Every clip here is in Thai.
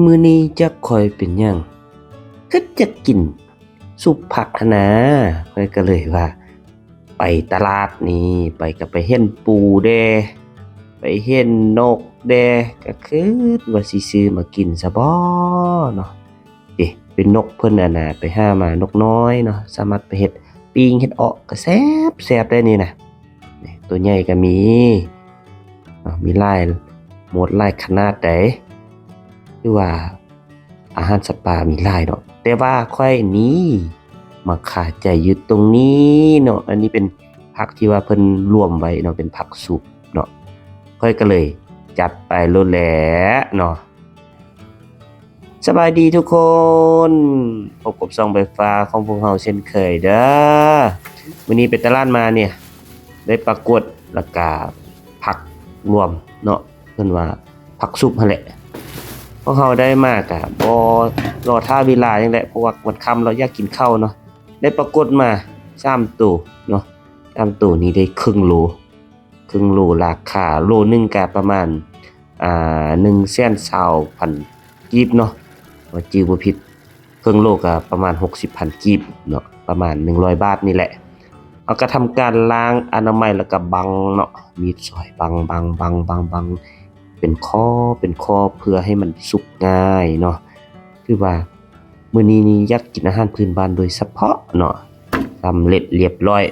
มื้อนี้จักข้อยเป็นหยังคือจะกินซุปผักหั้นนะข้อยก็เลยว่าไปตลาดนี่ไปก็ไปเห็นปูแด่ไปเห็นนกแด่ก็คิดว่าสิซื้อมากินซะบ่เนาะเอ๊ะเป็นนกเพิ่นน่ะนะไปหามานกน้อยเนาะสามารถไปเฮ็ดปิ้งเฮ็ดเอาะก็แซ่บแซ่บได้นี่น่ะนี่ตัวใหญ่ก็มีมีหลายหมดหลายขนาดใดคือว่า อาหารสัตว์ป่ามีหลายเนาะแต่ว่าข้อยนี้มาขาดใจอยู่ตรงนี้เนาะอันนี้เป็นผักที่ว่าเพิ่นรวมไว้เนาะเป็นผักสุกเนาะข้อยก็เลยจัดไปโลดแหละเนาะสบายดีทุกคนพบกับช่องใบฟ้าของพวกเราเช่นเคยเด้อมื้อนี้ไปตลาดมาเนี่ยได้ปรากฏแล้วก็ผักรวมเนาะเพิ่นว่าผักสุกนั่นแหละ พวกเราได้มากอะบ่รอท่าเวลาจังได๋เพราะว่ามันค่ำเราอยากกินข้าวเนาะได้ปรากฏมา3ตัวเนาะ3ตัวนี้ได้ครึ่งโลราคาโลหนึงก็ประมาณ120,000กีบเนาะว่าจื้อบ่ผิดครึ่งโลก็ประมาณ60,000กีบเนาะประมาณ100บาทนี่แหละเอาก็ทำการล้างอนามัยแล้วก็บังเนาะมีดซอยบังเป็นข้อเพื่อให้มันสุกง่ายเนาะคือว่ามื้อนี้นี่อยากกินอาหารพื้นบ้านโดยเฉพาะเนาะสำเร็จเรียบร้อย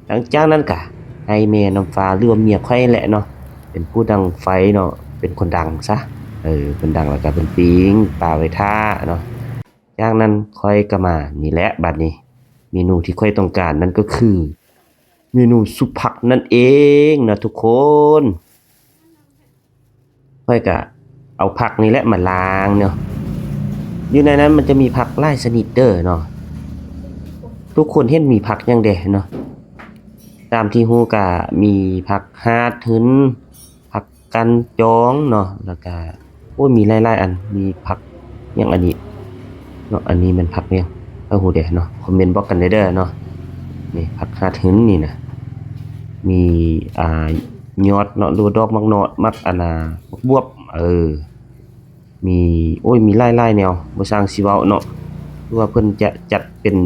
หลังจากนั้นก็ให้แม่น้ำฟ้าหรือว่าเมียข้อยแหละเนาะเป็นผู้ดังไฟเนาะเป็นคนดังซะเพิ่นดังแล้วก็เพิ่นปิ้งปลาไว้ท่าเนาะจากนั้นข้อยก็มานี่แหละบัดนี้เมนูที่ข้อยต้องการนั่นก็คือเมนูซุปผักนั่นเองนะทุกคนข้อยก็เอาผักนี่แหละมาล้างเนาะอยู่ในนั้นมันจะมีผักหลายชนิดเด้อเนาะทุกคนเห็นมีผักหยังแดเนาะตามที่ฮู้ก็มีผักหาดหึนผักกันจองเนาะแล้วก็โอ้ยมีหลายๆอันมีผักหยังอันนี้เนาะอันนี้มันผักหยังฮู้เด้เนาะคอมเมนต์บอกกันได้เด้อเนาะนี่ผักหาดหึนนี่นะมียอดเนาะหรือว่าดอกมักเนาะมักอันน่ะบักบวบมีโอ้ยมีหลายๆแนวบ่สร้างสิเว้าเนาะคือว่าเพิ่นจะจัดเป็น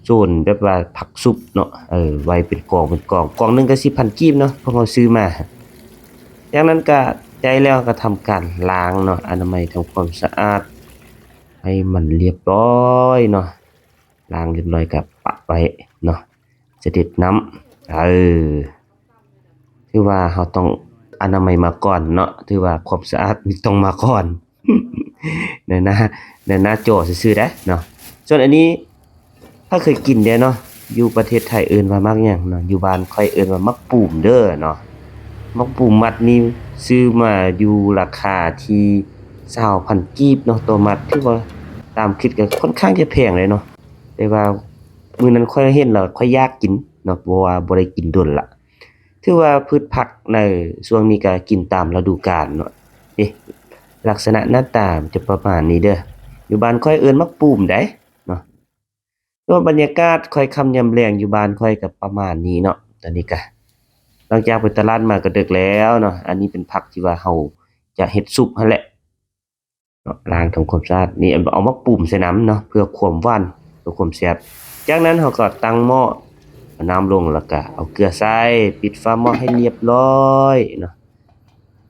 โซนแบบว่าผักซุปเนาะไว้เป็นกองหนึงก็10,000กีบเนาะเพราะเราซื้อมาจากนั้นก็ใจแล้วก็ทำการล้างเนาะอนามัยทำความสะอาดให้มันเรียบร้อยเนาะล้างเรียบร้อยก็ปะไว้เนาะจะเด็ดน้ำถือว่าเราต้องอนามัยมาก่อนเนาะถือว่าความสะอาดนี่ต้องมาก่อน เดี๋ยวนะโจซื่อๆเด้เนาะส่วนอันนี้ถ้าเคยกินเด้เนาะอยู่ประเทศไทยเอิ้นว่ามักหยังเนาะอยู่บ้านข้อยเอิ้นว่ามักปูมเด้อเนาะมักปูมมัดนี้ซื้อมาอยู่ราคาที่20,000กีบเนาะต่อมัดถือว่าตามคิดก็ค่อนข้างจะแพงเลยเนาะแต่ว่ามื้อนั้นข้อยเห็นแล้วข้อยอยากกินเนาะเพราะว่าบ่ได้กินโดนละถือว่าพืชผักในช่วงนี้ก็กินตามฤดูกาลเนาะลักษณะหน้าตาจะประมาณนี้เด้ออยู่บ้านข้อยเอิ้นมักปูมได้เนาะแต่ว่าบรรยากาศค่อยค่ำยามแลงอยู่บ้านข้อยก็ประมาณนี้เนาะตอนนี้ก็หลังจากไปตลาดมาก็ดึกแล้วเนาะอันนี้เป็นผักที่ว่าเราจะเฮ็ดซุปนั่นแหละเนาะล้างทำความสะอาดนี่เอามักปูมใส่น้ำเนาะเพื่อความหวานเพื่อความแซ่บจากนั้นเราก็ตั้งหม้อเอาน้ำลงแล้วก็เอาเกลือใส่ปิดฝาหม้อให้เรียบร้อยเนาะ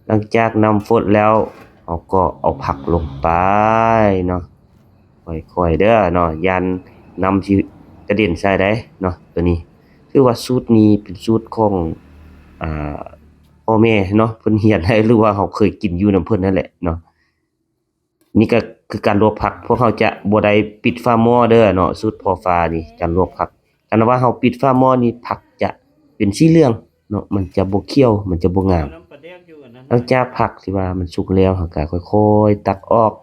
หลังจากน้ำฟดแล้วเราก็เอาผักลงไปเนาะค่อยๆเด้อเนาะยันน้ำที่กระเด็นใส่ได้เนาะตัวนี้คือว่าสูตรนี้เป็นสูตรของอ่าพ่อแม่เนาะเพิ่นเรียนให้หรือว่าเราเคยกินอยู่นำเพิ่นนั่นแหละเนาะนี่ก็คือการลวกผักพวกเราจะบ่ได้ปิดฝาหม้อเด้อเนาะสูตรพ่อฟ้านี่การลวกผักคันว่าเราปิดฝาหม้อนี่ผักจะเป็นสีเหลืองเนาะมันจะบ่เขียวมันจะบ่งามหลังจากผักที่ว่ามันสุกแล้วเราก็ค่อยๆตักออก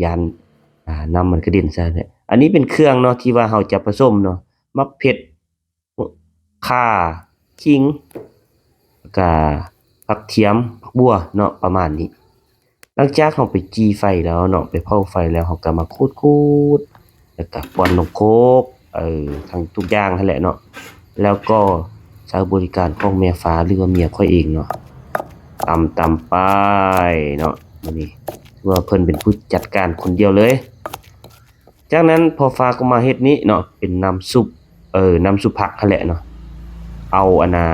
ยันน้ำมันกระเด็นใส่เนี่ยอันนี้เป็นเครื่องเนาะที่ว่าเราจะผสมเนาะมะเผ็ดข่าขิงแล้วก็ผักเทียมผักบัวเนาะประมาณนี้หลังจากเราไปจี้ไฟแล้วเนาะไปเผาไฟแล้วเราก็มาขูดๆแล้วก็ป้อนลงโคกทั้งทุกอย่างนั่นแหละเนาะแล้วก็ใช้บริการของแม่ฟ้าหรือว่าเมียข้อยเองเนาะตำไปเนาะมื้อนี้ ว่าเพิ่นเป็นผู้จัดการคนเดียวเลยจากนั้นพอฟ้าก็มาเฮ็ดนี้เนาะเป็นน้ำซุปน้ำซุปผักนั่นแหละเนาะเอาอันน่ะ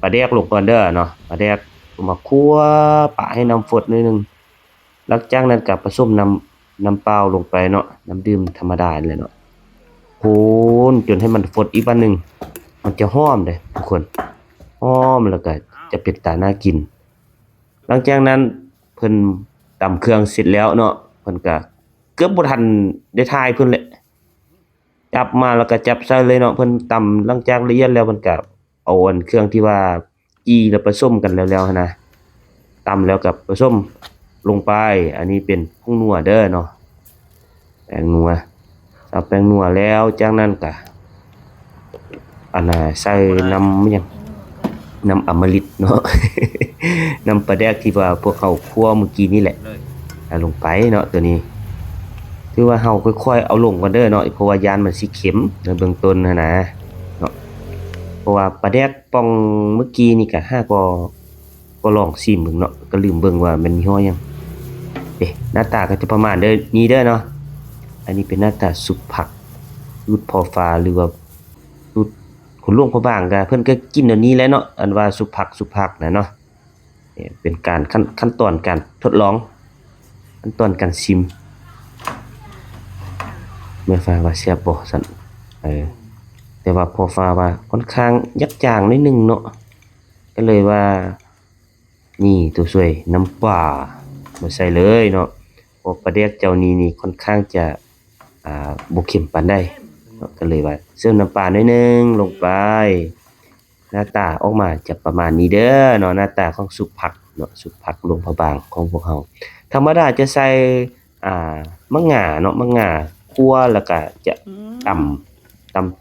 ปลาแดกลงก่อนเด้อเนาะปลาแดกมาคั่วปะให้น้ำฝดนิดนึงหลังจากนั้นก็ผสมน้ำเปล่าลงไปเนาะน้ำดื่มธรรมดานี่แหละเนาะโหนจนให้มันฝดอีกวันหนึงมันจะหอมเด้ทุกคนหอมแล้วก็จะเป็นตาน่ากินหลังจากนั้นเพิ่นตำเครื่องเสร็จแล้วเนาะเพิ่นก็เกือบบ่ทันได้ทายเพิ่นแหละจับมาแล้วก็จับใส่เลยเนาะเพิ่นตำหลังจากละเอียดแล้วเพิ่นก็เอาอันเครื่องที่ว่าจี้แล้วผสมกันแล้วๆหันนะตำแล้วก็ผสมลงไปอันนี้เป็นผงนัวเด้อเนาะแป้งนัวเอาแป้งนัวแล้วจากนั้นก็อันน่ะใส่น้ำหยังน้ำอมฤตเนาะ น้ำปลาแดกที่ว่าพวกเขาคั่วเมื่อกี้นี่แหละเอาลงไปเนาะตัวนี้คือว่าเฮาค่อยๆเอาลงก่อนเด้อเนาะเพราะว่ายานมันสิเข็มในเบื้องต้นนะเนาะเพราะว่าปลาแดกป่องเมื่อกี้นี่ก็ก็ลองชิมเบิ่งเนาะก็ลืมเบิ่งว่ามันยี่ห้อหยังหน้าตาก็จะประมาณเด้อนี้เด้อเนาะอันนี้เป็นหน้าตาซุปผักรูดพอฟ้าหรือว่ารูดคุณหลวงพ่อบางก็เพิ่นก็กินเดี๋ยวนี้แหละเนาะอันว่าซุปผักน่ะเนาะเป็นการขั้นตอนการทดลองขั้นตอนการชิมแม่ฟ้าว่าแซ่บบ่ซั่นแต่ว่าพอฟ้าว่าค่อนข้างยักจางนิดนึงเนาะก็เลยว่านี่ตัวช่วยน้ำปลามาใส่เลยเนาะเพราะปลาแดกเจ้านี้นี่ค่อนข้างจะบ่เข้มปานใดเนาะก็เลยว่าเติมน้ำปลาหน่อยนึงลงไปหน้าตาออกมาจะประมาณนี้เด้อเนาะหน้าตาของซุปผักเนาะซุปผักหลวงพระบางของพวกเฮาธรรมดาจะใส่มะง่าเนาะมะง่าคั่วแล้วก็จะ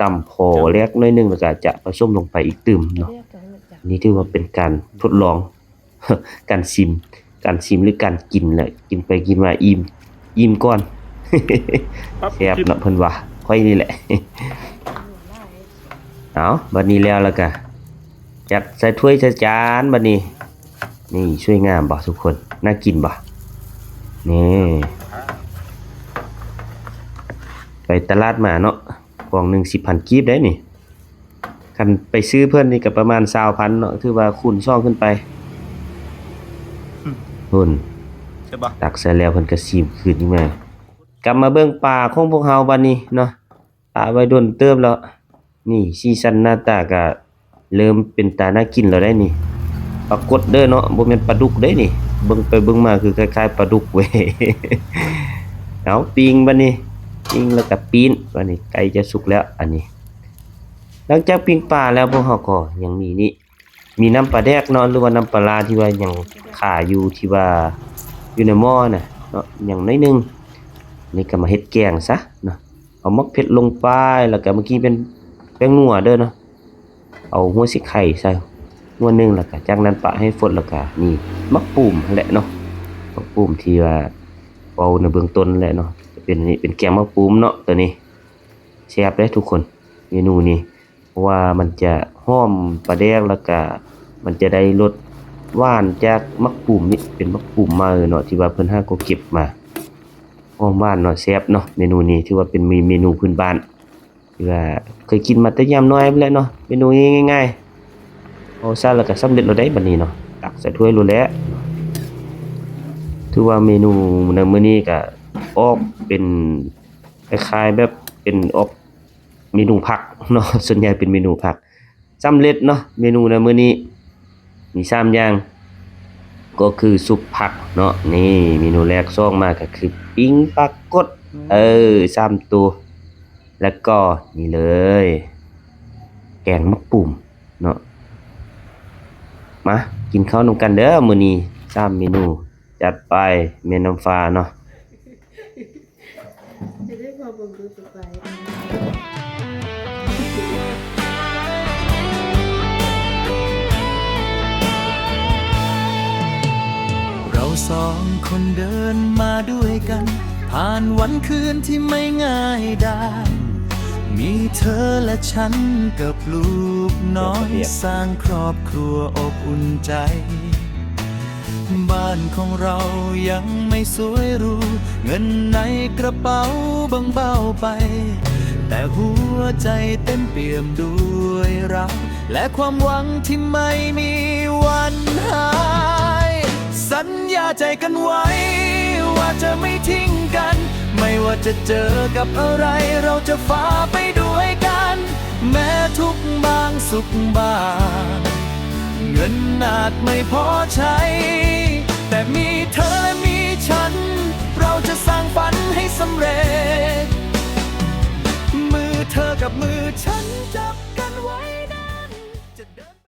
ตำพอเล็กน้อยนึงแล้วก็จะผสมลงไปอีกตึมเนาะนี่ถือว่าเป็นการทดลอง การชิมหรือการกินแหละกินไปกินมาอิ่มก่อน แซ่บเนาะเพิ่นว่าค่อยนี่แหละ เอาบัดนี้แล้วก็จัดใส่ถ้วยใส่จานบัดนี้นี่สวยงามบ่ทุกคนน่ากินบ่นี่ไปตลาดมาเนาะกล่องหนึง 10,000 กีบได้นี่คันไปซื้อเพิ่นนี่ก็ประมาณ 20,000 เนาะถือว่าคูณ2ขึ้นไปพุ่นใช่บ่ตักใส่แล้วเพิ่นก็ซีมขึ้นมากลับมาเบิ่งปลาของพวกเฮาบัดนี้เนาะปลาไว้โดนเติบแล้วนี่สีสันหน้าตาก็เริ่มเป็นตาน่ากินแล้วได้นี่ปรากฏเด้อเนาะบ่แม่นปลาดุกเด้นี่เบิ่งไปเบิ่งมาคือคล้ายๆปลาดุกเว้ย เอาปิ้งบัดนี้ปิ้งแล้วก็ปีนบัดนี้ไก่จะสุกแล้วอันนี้หลังจากปิ้งปลาแล้วพวกเฮาก็ยังมีน้ำปลาแดกเนาะหรือว่าน้ำปลาร้าที่ว่ายังขาอยู่ที่ว่าอยู่ในหม้อน่ะเนาะอย่างน้อยนึงนี่ก็มาเฮ็ดแกงซะเนาะเอามักเผ็ดลงไปแล้วก็เมื่อกี้เป็นแป้งนัวเด้อเนาะเอาหัวสิไข่ใส่หัวนึงแล้วก็จากนั้นปะให้ฝดแล้วก็นี่มักปูมนั่นแหละเนาะมักปูมที่ว่าเว้าในเบื้องต้นแหละเนาะจะเป็นนี่เป็นแกงมักปูมเนาะตัวนี้แซ่บเด้ทุกคนเมนูนี้เพราะว่ามันจะหอมปลาแดกแล้วก็มันจะได้รสหวานจากมักปูมนี่เป็นมักปูมมาเนาะที่ว่าเพิ่นหาก็เก็บมาหอมหวานเนาะแซ่บเนาะเมนูนี้ถือว่าเป็นเมนูพื้นบ้านที่ว่าเคยกินมาแต่ยามน้อยไปแล้วเนาะเมนูง่ายๆเอาซะแล้วก็สำเร็จแล้วได้บัดนี้เนาะตักใส่ถ้วยโลแล้วถือว่าเมนูในมื้อนี้ก็ออกเป็นคล้ายๆแบบเป็นออกเมนูผักเนาะส่วนใหญ่เป็นเมนูผักสำเร็จเนาะเมนูในมื้อนี้มี3อย่างก็คือซุปผักเนาะนี่เมนูแรกซองมาก็คือปิ้งปลากด3ตัวแล้วก็นี่เลยแกงมะปุ่มเนาะมากินข้าวนำกันเด้อมื้อนี้3เมนูจัดไปแม่น้ำฟ้าเนาะจะได้พอบ่รู้สึกไปเราสองคนเดินมาด้วยกันผ่านวันคืนที่ไม่ง่ายได้มีเธอและฉันกับลูกน้อยสร้างครอบครัวอบอุ่นใจ บ้านของเรายังไม่สวยหรูเงินในกระเป๋าบางเบาไป แต่หัวใจเต็มเปี่ยมด้วยรักและความหวังที่ไม่มีวันหาย สัญญาใจกันไว้ว่าจะไม่ทิ้งกัน ไม่ว่าจะเจอกับอะไรเราจะฝ่าไปด้วยกัน แม้ทุกข์บางสุขบางเงินอาจไม่พอใช้ แต่มีเธอและมีฉัน เราจะสร้างฝันให้สำเร็จ มือเธอกับมือฉันจับ